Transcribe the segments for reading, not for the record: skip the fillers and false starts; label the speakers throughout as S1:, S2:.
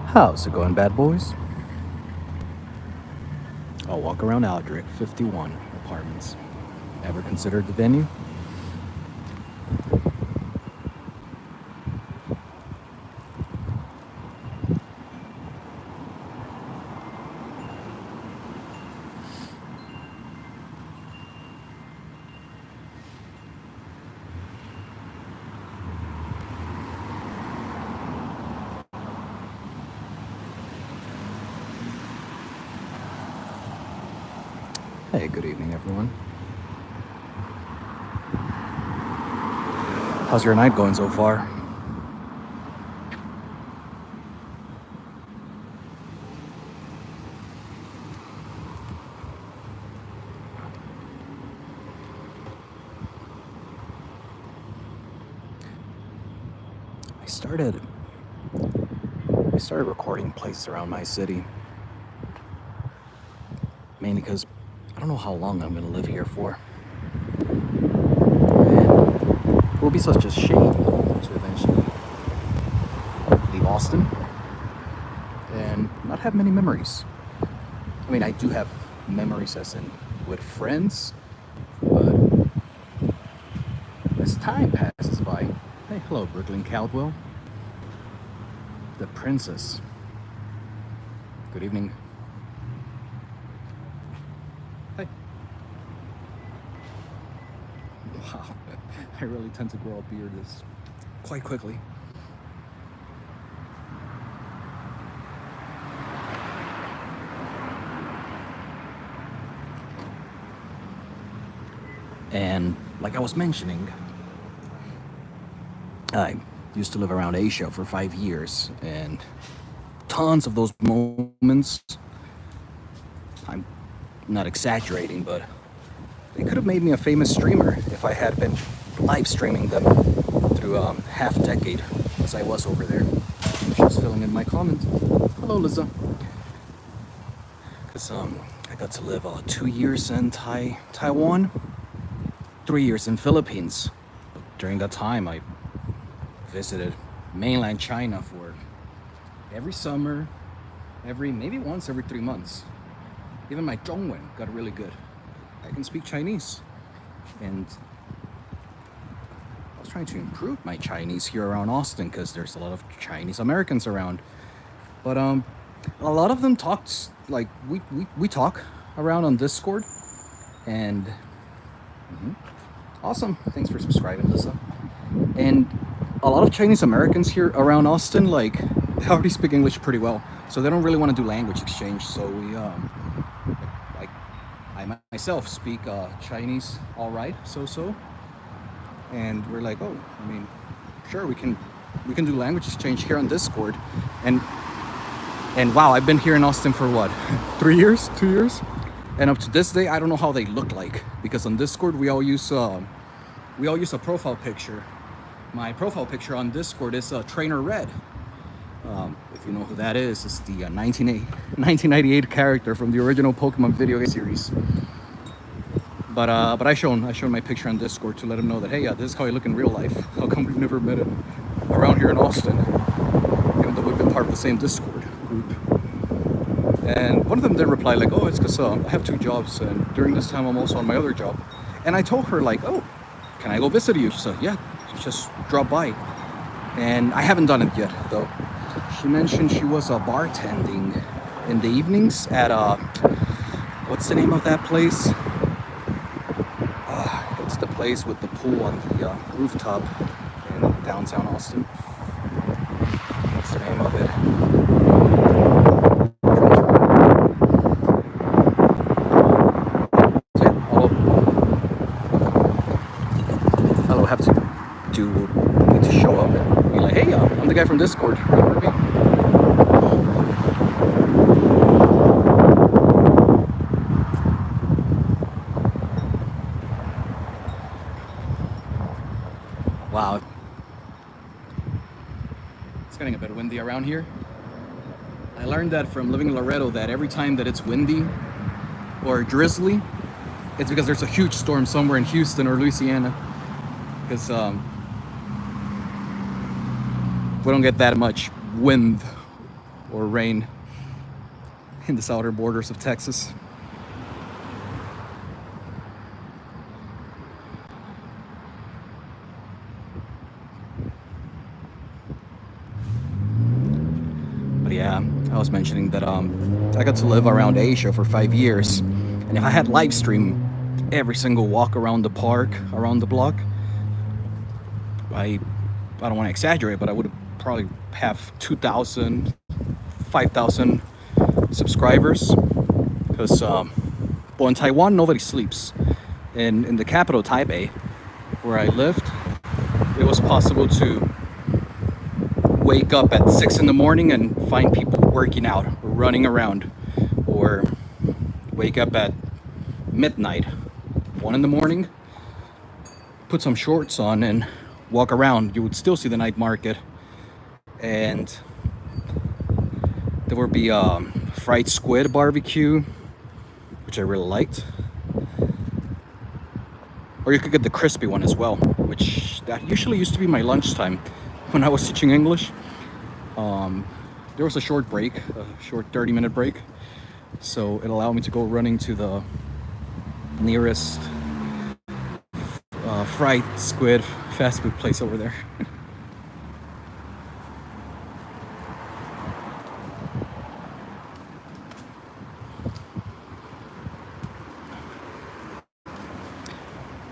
S1: How's it going, bad boys? I'll walk around Aldrich, 51 apartments. Ever considered the venue? Hey, good evening, everyone. How's your night going so far? I started I started recording places around my city, mainly because I don't know how long I'm gonna live here for. And it will be such a shame to eventually leave Austin and not have many memories. I mean, I do have memories as in with friends, but as time passes by, hey, hello, Brooklyn Caldwell, the princess. Good evening. Hey. Wow, I really tend to grow a beard this quite quickly. And like I was mentioning, I used to live around Asia for 5 years, and tons of those moments, I'm not exaggerating, but they could have made me a famous streamer if I had been live streaming them through a half decade as I was over there. She's filling in my comment. Hello, Liza. Because I got to live 2 years in Taiwan, 3 years in Philippines. During that time, I visited mainland China for every summer, maybe once every 3 months. Even my Zhongwen got really good. I can speak Chinese, and I was trying to improve my Chinese here around Austin because there's a lot of Chinese Americans around. But a lot of them talked like we talk around on Discord, and awesome. Thanks for subscribing, Lisa. And a lot of Chinese Americans here around Austin, like, they already speak English pretty well, so they don't really want to do language exchange. So like, I myself speak Chinese all right, so, and we're like, oh, I mean, sure, we can do language exchange here on Discord, and wow, I've been here in Austin for what, 3 years, 2 years, and up to this day, I don't know how they look like, because on Discord we all use a profile picture. My profile picture on Discord is Trainer Red. If you know who that is, it's the 1998 character from the original Pokemon video game series. But I shown my picture on Discord to let him know that, hey, this is how I look in real life. How come we've never met him around here in Austin, even though we've been part of the same Discord group? And one of them did reply like, oh, it's because I have 2 jobs, and during this time I'm also on my other job. And I told her like, oh, can I go visit you? She said, yeah, just drop by. And I haven't done it yet, though. She mentioned she was bartending in the evenings at what's the name of that place? It's the place with the pool on the rooftop in downtown Austin. What's the name of it? So yeah, I'll have to need to show up and be like, hey, I'm the guy from Discord. Remember me? Wow. It's getting a bit windy around here. I learned that from living in Loretto, that every time that it's windy or drizzly, it's because there's a huge storm somewhere in Houston or Louisiana. Because we don't get that much wind or rain in the southern borders of Texas. But yeah, I was mentioning that I got to live around Asia for 5 years, and if I had live stream every single walk around the park, around the block, I I don't want to exaggerate, but I would probably have 2,000, 5,000 subscribers. Because well, in Taiwan nobody sleeps. In the capital Taipei, where I lived, it was possible to wake up at 6 in the morning and find people working out or running around, or wake up at midnight, 1 in the morning, put some shorts on and walk around. You would still see the night market, and there would be fried squid barbecue, which I really liked. Or you could get the crispy one as well, which that usually used to be my lunchtime when I was teaching English. There was a short break, a short 30-minute break, so it allowed me to go running to the nearest fried squid fast food place over there.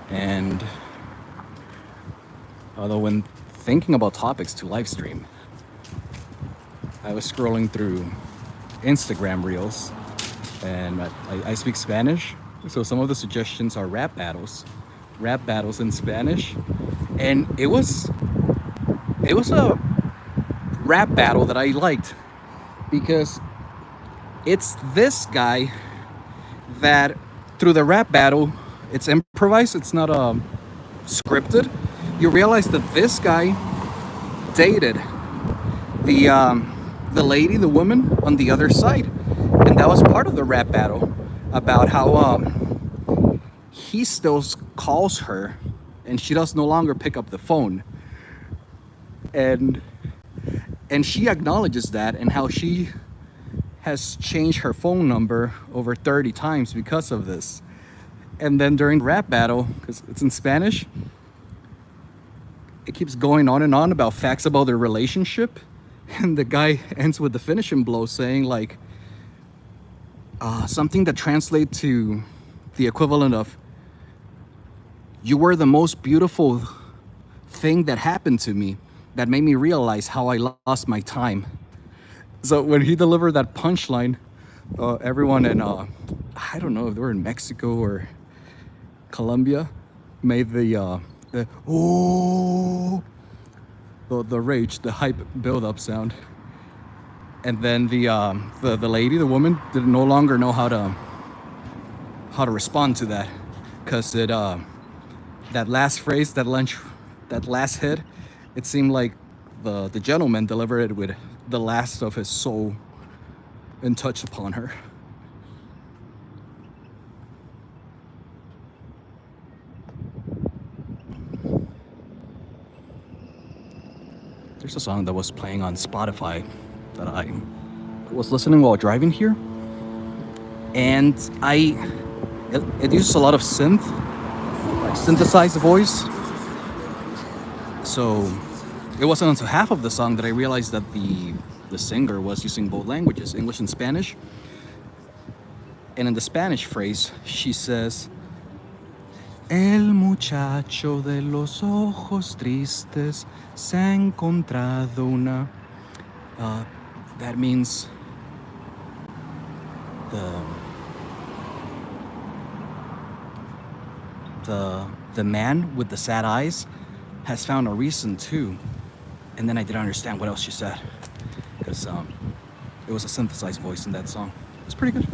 S1: And although when thinking about topics to live stream, I was scrolling through Instagram reels, and I speak Spanish, so some of the suggestions are rap battles in Spanish, and it was a rap battle that I liked because it's this guy that through the rap battle, it's improvised, it's not scripted. You realize that this guy dated the lady, the woman on the other side, and that was part of the rap battle about how he still calls her and she does no longer pick up the phone, and she acknowledges that, and how she has changed her phone number over 30 times because of this. And then during the rap battle, because it's in Spanish, it keeps going on and on about facts about their relationship, and the guy ends with the finishing blow saying like something that translates to the equivalent of, "You were the most beautiful thing that happened to me that made me realize how I lost my time." So when he delivered that punchline, everyone in I don't know if they were in Mexico or Colombia made the oh, the rage, the hype build-up sound, and then the lady, the woman, did no longer know how to respond to that, because it that last phrase, that last hit, it seemed like the gentleman delivered it with the last of his soul and touched upon her. There's a song that was playing on Spotify that I was listening while driving here, and it uses a lot of like synthesized voice. So it wasn't until half of the song that I realized that the singer was using both languages, English and Spanish. And in the Spanish phrase, she says, "El muchacho de los ojos tristes se ha encontrado una." That means the man with the sad eyes has found a reason too. And then I didn't understand what else she said, because it was a synthesized voice in that song. It's pretty good.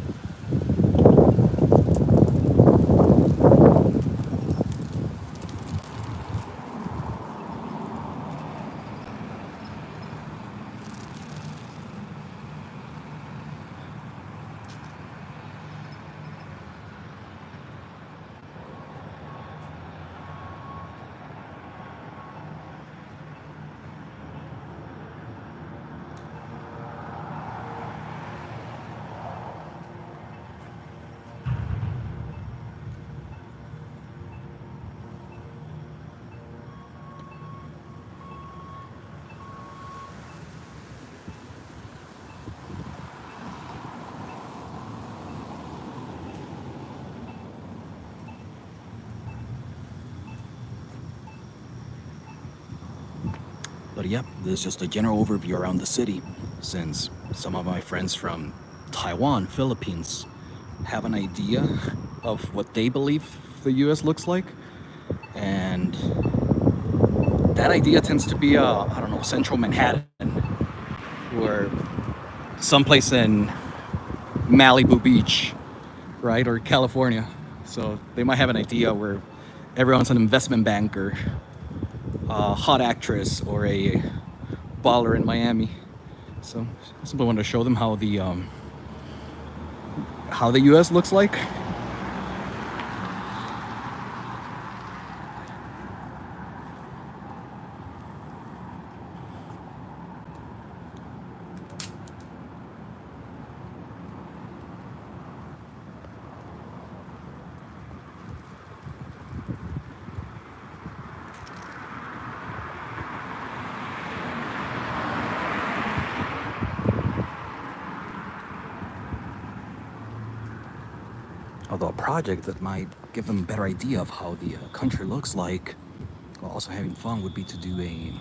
S1: But yep, this is just a general overview around the city, since some of my friends from Taiwan, Philippines, have an idea of what they believe the US looks like. And that idea tends to be, I don't know, central Manhattan, or someplace in Malibu Beach, right? Or California. So they might have an idea where everyone's an investment banker, a hot actress, or a baller in Miami. So I simply wanted to show them how the US looks like. Although a project that might give them a better idea of how the country looks like, while also having fun, would be to do a,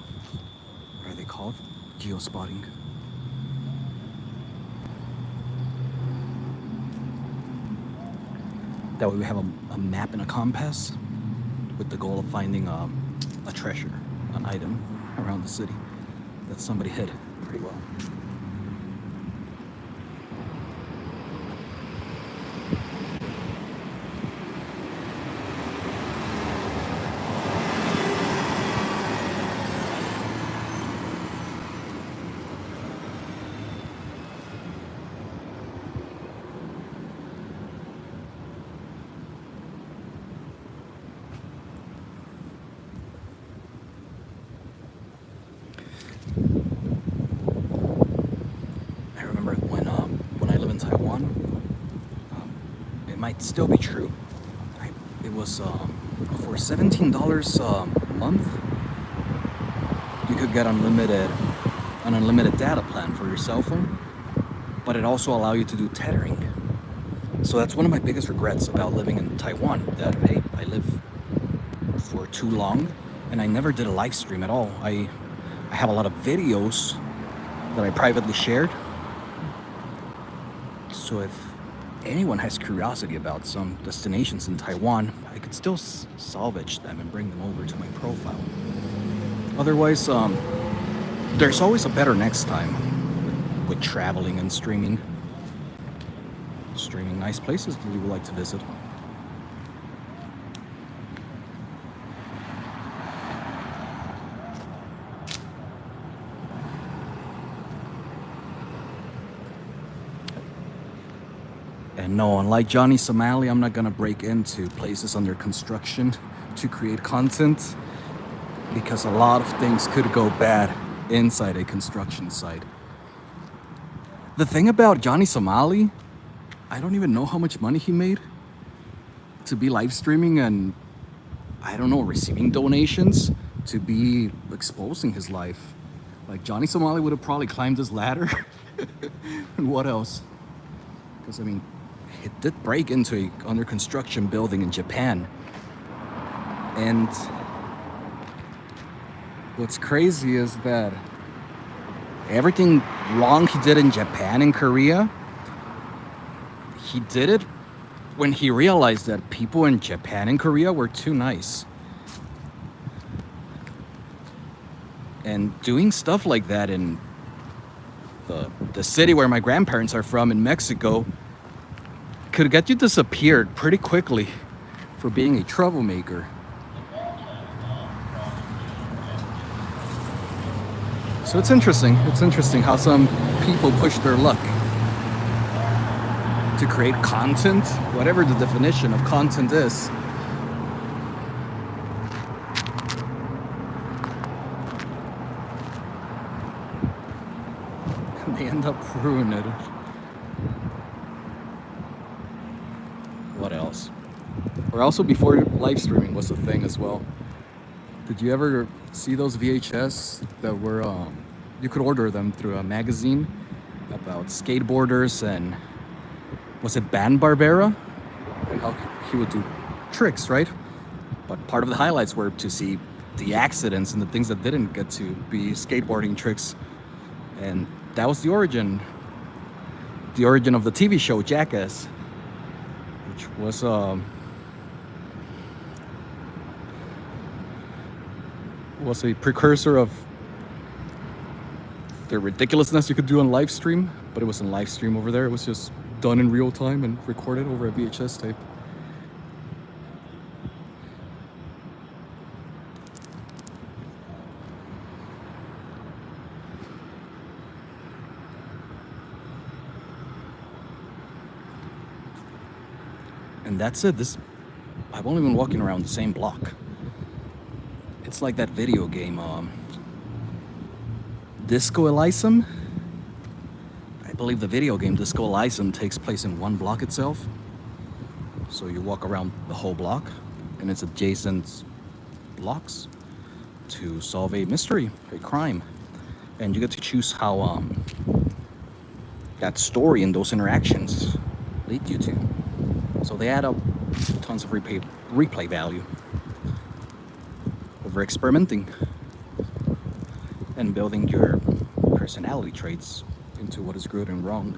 S1: what are they called? Geospotting. That way we have a map and a compass with the goal of finding a treasure, an item around the city that somebody hid pretty well. I remember when I live in Taiwan, it might still be true. It was for $17 a month, you could get an unlimited data plan for your cell phone, but it also allows you to do tethering. So that's one of my biggest regrets about living in Taiwan, that hey, I live for too long and I never did a live stream at all. I have a lot of videos that I privately shared. So if anyone has curiosity about some destinations in Taiwan, I could still salvage them and bring them over to my profile. Otherwise, there's always a better next time with traveling and streaming nice places that you would like to visit. And no, unlike Johnny Somali, I'm not gonna break into places under construction to create content, because a lot of things could go bad inside a construction site. The thing about Johnny Somali, I don't even know how much money he made to be live streaming and, I don't know, receiving donations to be exposing his life. Like, Johnny Somali would have probably climbed this ladder. And what else? Because, I mean, it did break into a under construction building in Japan. And what's crazy is that everything wrong he did in Japan and Korea, he did it when he realized that people in Japan and Korea were too nice. And doing stuff like that in the city where my grandparents are from in Mexico could get you disappeared pretty quickly for being a troublemaker. So it's interesting how some people push their luck to create content, whatever the definition of content is. And they end up ruining it. What else? Or also, before live streaming was a thing as well. Did you ever see those VHS that were, you could order them through a magazine about skateboarders, and was it Band Barbera? And how he would do tricks, right? But part of the highlights were to see the accidents and the things that didn't get to be skateboarding tricks. And that was the origin of the TV show Jackass, which was a precursor of the ridiculousness you could do on live stream, but it wasn't live stream over there. It was just done in real time and recorded over a VHS tape. And that's it. I've only been walking around the same block. It's like that video game, Disco Elysium. I believe the video game Disco Elysium takes place in one block itself. So you walk around the whole block, and it's adjacent blocks to solve a mystery, a crime, and you get to choose how that story and those interactions lead you to. So they add up tons of replay value over experimenting and building your personality traits into what is good and wrong.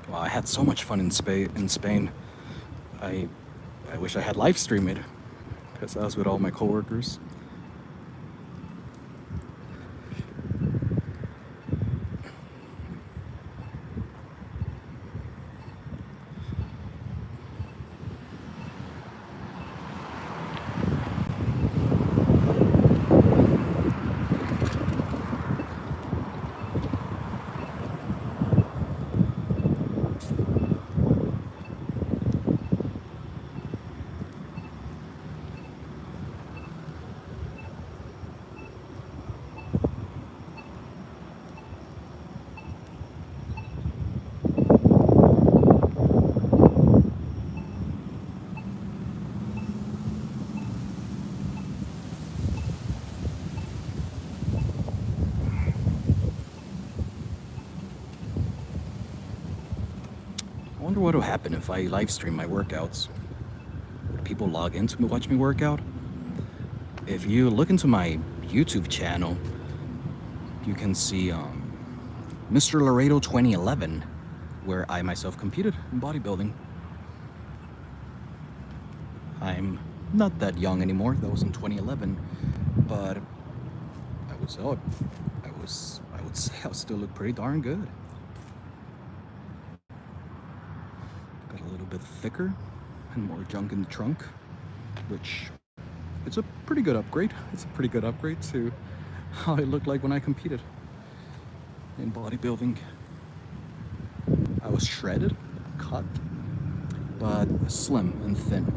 S1: Well, I had so much fun in Spain. I wish I had live streamed it because I was with all my coworkers. I wonder what will happen if I live stream my workouts. Would people log in to watch me work out? If you look into my YouTube channel, you can see Mr. Laredo 2011, where I myself competed in bodybuilding. I'm not that young anymore. That was in 2011, but I would say I still look pretty darn good. Got a little bit thicker and more junk in the trunk, which it's a pretty good upgrade. It's a pretty good upgrade to how I looked like when I competed in bodybuilding. I was shredded, cut, but slim and thin.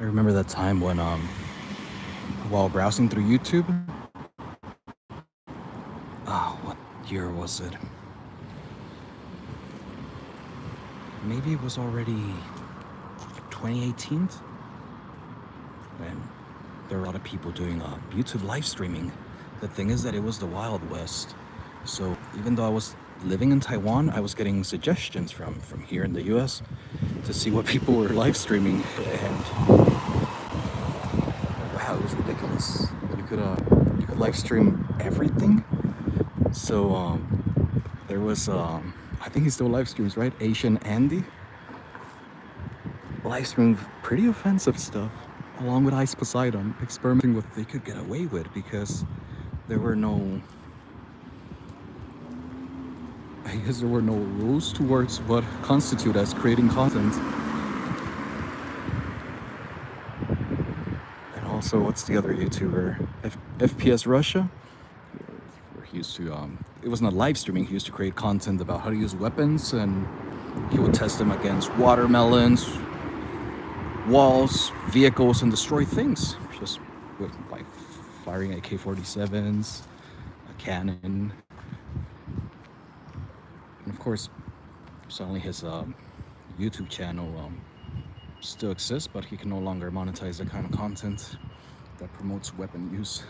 S1: remember that time when while browsing through YouTube, what year was it? Maybe it was already 2018, and there were a lot of people doing YouTube live streaming. The thing is that it was the Wild West, so even though I was living in Taiwan, I was getting suggestions from here in the US to see what people were live streaming, and wow, it was ridiculous. You could live stream everything. So there was I think he still live streams, right? Asian Andy live streamed pretty offensive stuff along with Ice Poseidon, experimenting with what they could get away with because there were no rules towards what constitute as creating content. And also, what's the other YouTuber? FPS Russia, where he used to it was not live streaming. He used to create content about how to use weapons, and he would test them against watermelons, walls, vehicles, and destroy things just by firing AK-47s, a cannon. And of course, suddenly his YouTube channel still exists, but he can no longer monetize the kind of content that promotes weapon use.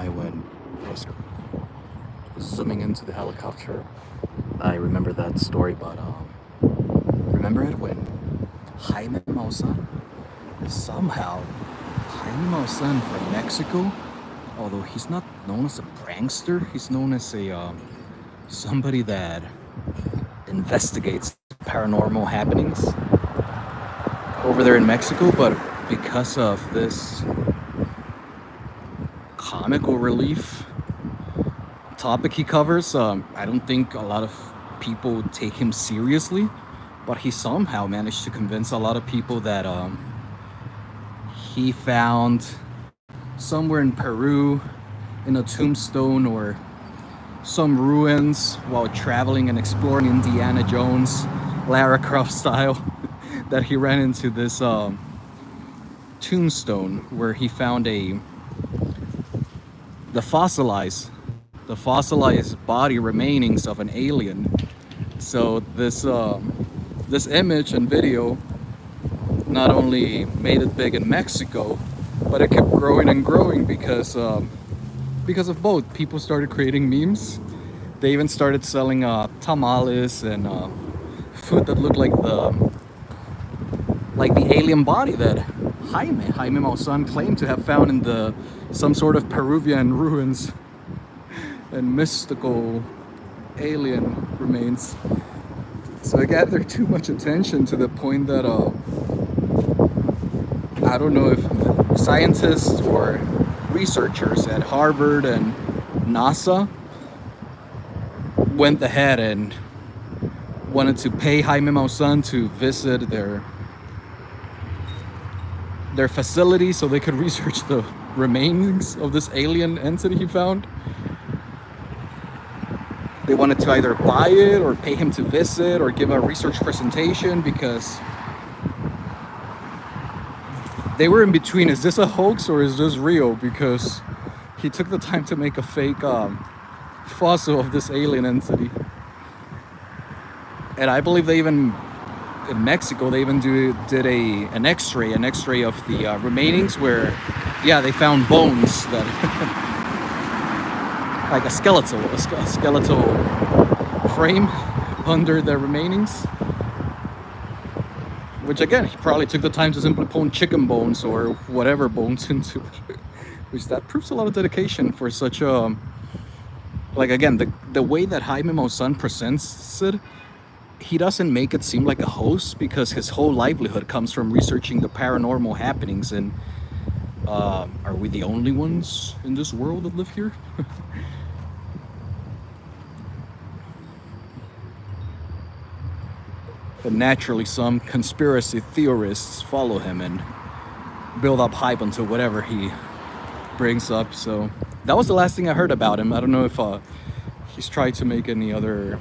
S1: When I was zooming into the helicopter, I remember that story, but remember it when Jaime Maussan, somehow Jaime Maussan from Mexico, although he's not known as a prankster, he's known as a somebody that investigates paranormal happenings over there in Mexico, but because of this comical relief topic he covers, I don't think a lot of people take him seriously, but he somehow managed to convince a lot of people that he found somewhere in Peru in a tombstone or some ruins while traveling and exploring Indiana Jones, Lara Croft style, that he ran into this tombstone where he found the fossilized body remainings of an alien. So this image and video not only made it big in Mexico, but it kept growing and growing because of both. People started creating memes. They even started selling tamales and food that looked like the alien body that Jaime Maussan claimed to have found in some sort of Peruvian ruins and mystical alien remains. So it gathered too much attention to the point that I don't know if scientists or researchers at Harvard and NASA went ahead and wanted to pay Jaime Maussan to visit their facility so they could research the remains of this alien entity he found. They wanted to either buy it or pay him to visit or give a research presentation because they were in between. Is this a hoax or is this real? Because he took the time to make a fake fossil of this alien entity. And I believe they even, in Mexico, they even did an X-ray of the remainings where, yeah, they found bones that, like a skeletal frame under the remainings. Which again, he probably took the time to simply put chicken bones or whatever bones into it. Which that proves a lot of dedication for such a, like again, the way that Jaime Maussan presents it, he doesn't make it seem like a host because his whole livelihood comes from researching the paranormal happenings. And are we the only ones in this world that live here? But naturally, some conspiracy theorists follow him and build up hype until whatever he brings up. So that was the last thing I heard about him. I don't know if he's tried to make any other,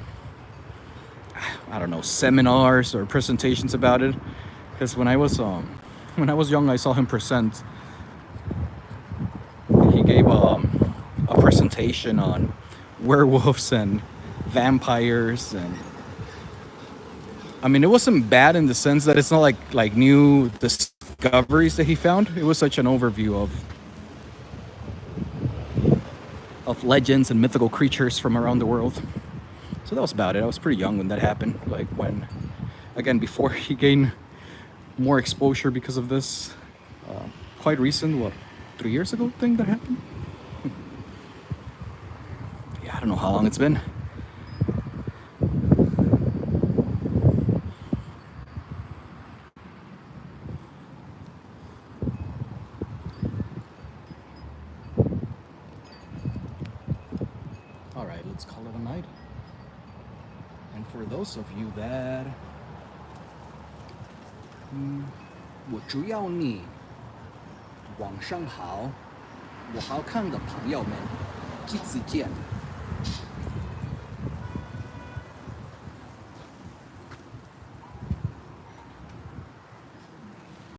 S1: I don't know, seminars or presentations about it. Because when I was young, I saw him present. He gave a presentation on werewolves and vampires, and I mean, it wasn't bad in the sense that it's not like new discoveries that he found. It was such an overview of legends and mythical creatures from around the world. So that was about it. I was pretty young when that happened. Like when, again, before he gained more exposure because of this. Quite recent, what, 3 years ago thing that happened? Yeah, I don't know how long it's been. All right, let's call it a night. And for those of you that 我只要你晚上好，我好看的朋友们，记得见。